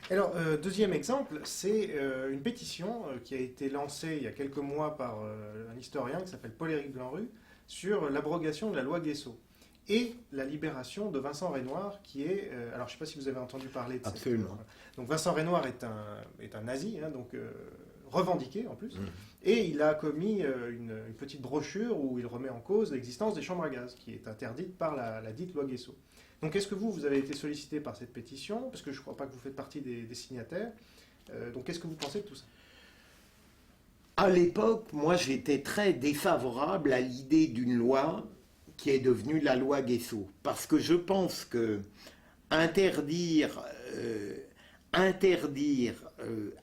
Alors, deuxième exemple, c'est une pétition qui a été lancée il y a quelques mois par un historien qui s'appelle Paul-Éric Blanru sur l'abrogation de la loi Guesso et la libération de Vincent Renoir, qui est... alors, je ne sais pas si vous avez entendu parler de Absolument. Donc, Vincent Renoir est un nazi, hein, donc revendiqué en plus, et il a commis une petite brochure où il remet en cause l'existence des chambres à gaz, qui est interdite par la dite loi Guesso. Donc, est-ce que vous avez été sollicité par cette pétition? Parce que je ne crois pas que vous faites partie des signataires. Donc, qu'est-ce que vous pensez de tout ça? À l'époque, moi, j'étais très défavorable à l'idée d'une loi qui est devenue la loi Guesso. Parce que je pense que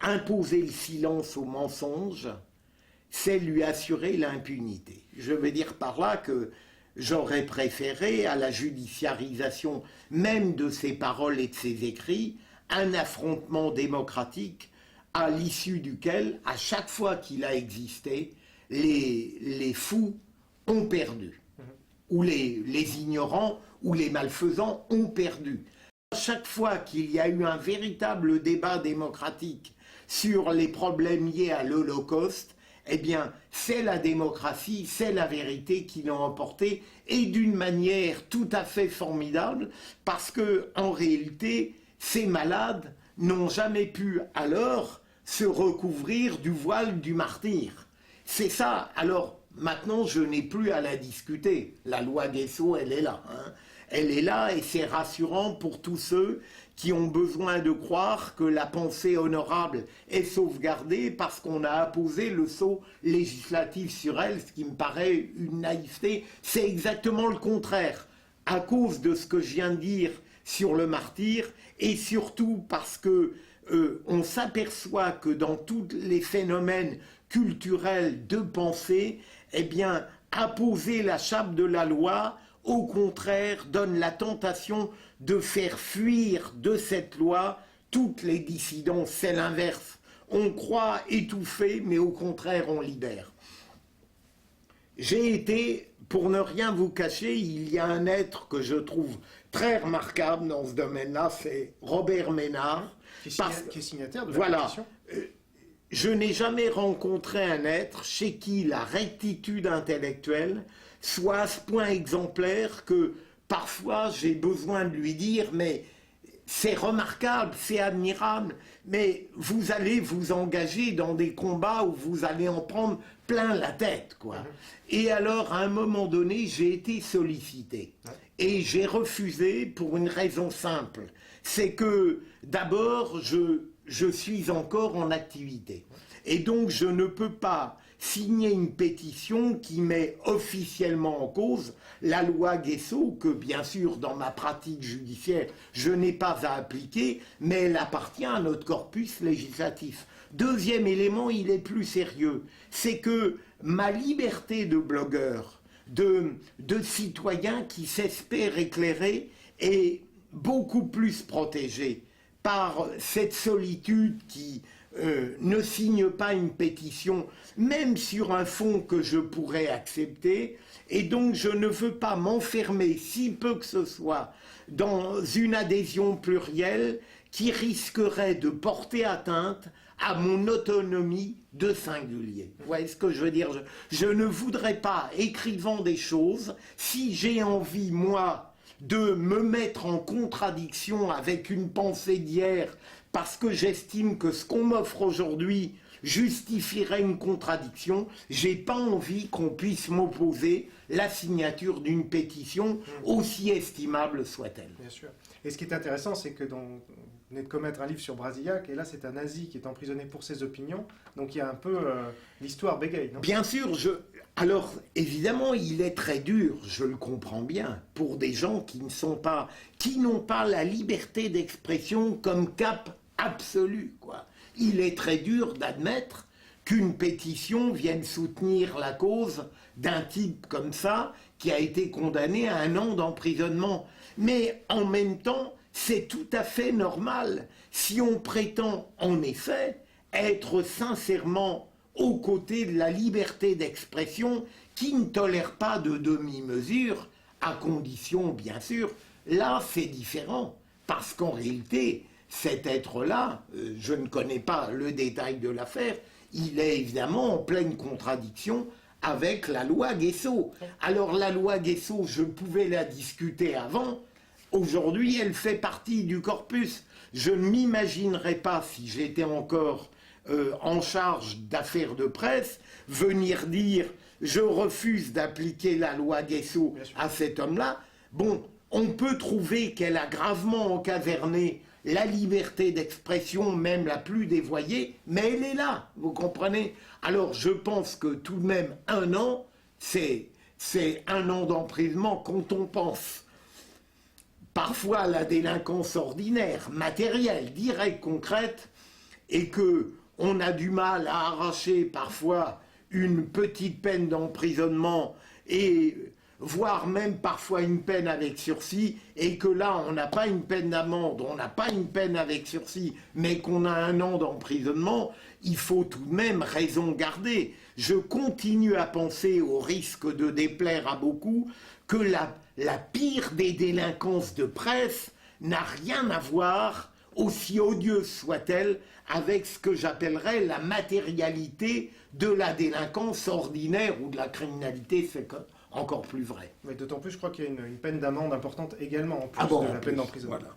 imposer le silence au mensonge, c'est lui assurer l'impunité. Je veux dire par là que j'aurais préféré à la judiciarisation même de ses paroles et de ses écrits un affrontement démocratique à l'issue duquel, à chaque fois qu'il a existé, les fous ont perdu. Ou les ignorants ou les malfaisants ont perdu. À chaque fois qu'il y a eu un véritable débat démocratique sur les problèmes liés à l'Holocauste, eh bien, c'est la démocratie, c'est la vérité qui l'ont emporté, et d'une manière tout à fait formidable, parce que, en réalité, ces malades n'ont jamais pu alors se recouvrir du voile du martyr. C'est ça. Alors, maintenant, je n'ai plus à la discuter. La loi Guesso, elle est là. Hein. Elle est là et c'est rassurant pour tous ceux qui ont besoin de croire que la pensée honorable est sauvegardée parce qu'on a apposé le sceau législatif sur elle, ce qui me paraît une naïveté. C'est exactement le contraire. À cause de ce que je viens de dire sur le martyr, et surtout parce que on s'aperçoit que dans tous les phénomènes culturels de pensée, eh bien, apposer la chape de la loi, au contraire, donne la tentation de faire fuir de cette loi toutes les dissidences. C'est l'inverse. On croit étouffer, mais au contraire, on libère. J'ai été, pour ne rien vous cacher, il y a un être que je trouve très remarquable dans ce domaine-là, c'est Robert Ménard. Qui est signataire de la pétition. Je n'ai jamais rencontré un être chez qui la rectitude intellectuelle soit à ce point exemplaire que parfois j'ai besoin de lui dire « mais c'est remarquable, c'est admirable, mais vous allez vous engager dans des combats où vous allez en prendre plein la tête, quoi. » Et alors, à un moment donné, j'ai été sollicité. Et j'ai refusé pour une raison simple. C'est que, d'abord, je suis encore en activité. Et donc, je ne peux pas signer une pétition qui met officiellement en cause la loi Guesso, que bien sûr, dans ma pratique judiciaire, je n'ai pas à appliquer, mais elle appartient à notre corpus législatif. Deuxième élément, il est plus sérieux, c'est que ma liberté de blogueur, de citoyen qui s'espère éclairé, est beaucoup plus protégée par cette solitude qui ne signe pas une pétition, même sur un fond que je pourrais accepter, et donc je ne veux pas m'enfermer, si peu que ce soit, dans une adhésion plurielle qui risquerait de porter atteinte à mon autonomie de singulier. Vous voyez ce que je veux dire? Je ne voudrais pas, écrivant des choses, si j'ai envie, moi, de me mettre en contradiction avec une pensée d'hier parce que j'estime que ce qu'on m'offre aujourd'hui justifierait une contradiction, j'ai pas envie qu'on puisse m'opposer la signature d'une pétition, aussi estimable soit-elle. Bien sûr. Et ce qui est intéressant, c'est que vous venez de commettre un livre sur Brasillac, et là c'est un nazi qui est emprisonné pour ses opinions, donc il y a un peu l'histoire bégaye, non? Bien sûr, alors évidemment il est très dur, je le comprends bien, pour des gens qui n'ont pas la liberté d'expression comme cap absolu, quoi. Il est très dur d'admettre qu'une pétition vienne soutenir la cause d'un type comme ça, qui a été condamné à 1 an d'emprisonnement. Mais en même temps, c'est tout à fait normal si on prétend en effet être sincèrement aux côtés de la liberté d'expression qui ne tolère pas de demi-mesure, à condition, bien sûr, là c'est différent, parce qu'en réalité, cet être-là, je ne connais pas le détail de l'affaire, il est évidemment en pleine contradiction avec la loi Guessot. Alors la loi Guessot, je pouvais la discuter avant, aujourd'hui elle fait partie du corpus. Je ne m'imaginerais pas, si j'étais encore en charge d'affaires de presse, venir dire je refuse d'appliquer la loi Guessot à cet homme-là. Bon, on peut trouver qu'elle a gravement encaverné la liberté d'expression, même la plus dévoyée, mais elle est là, vous comprenez? Alors je pense que tout de même 1 an, c'est 1 an d'emprisonnement quand on pense parfois à la délinquance ordinaire, matérielle, directe, concrète, et que on a du mal à arracher parfois une petite peine d'emprisonnement et voire même parfois une peine avec sursis, et que là, on n'a pas une peine d'amende, on n'a pas une peine avec sursis, mais qu'on a 1 an d'emprisonnement, il faut tout de même raison garder. Je continue à penser, au risque de déplaire à beaucoup, que la pire des délinquances de presse n'a rien à voir, aussi odieuse soit-elle, avec ce que j'appellerais la matérialité de la délinquance ordinaire ou de la criminalité, c'est encore plus vrai. Mais d'autant plus, je crois qu'il y a une peine d'amende importante également, en plus bon, de la peine d'emprisonnement. Voilà.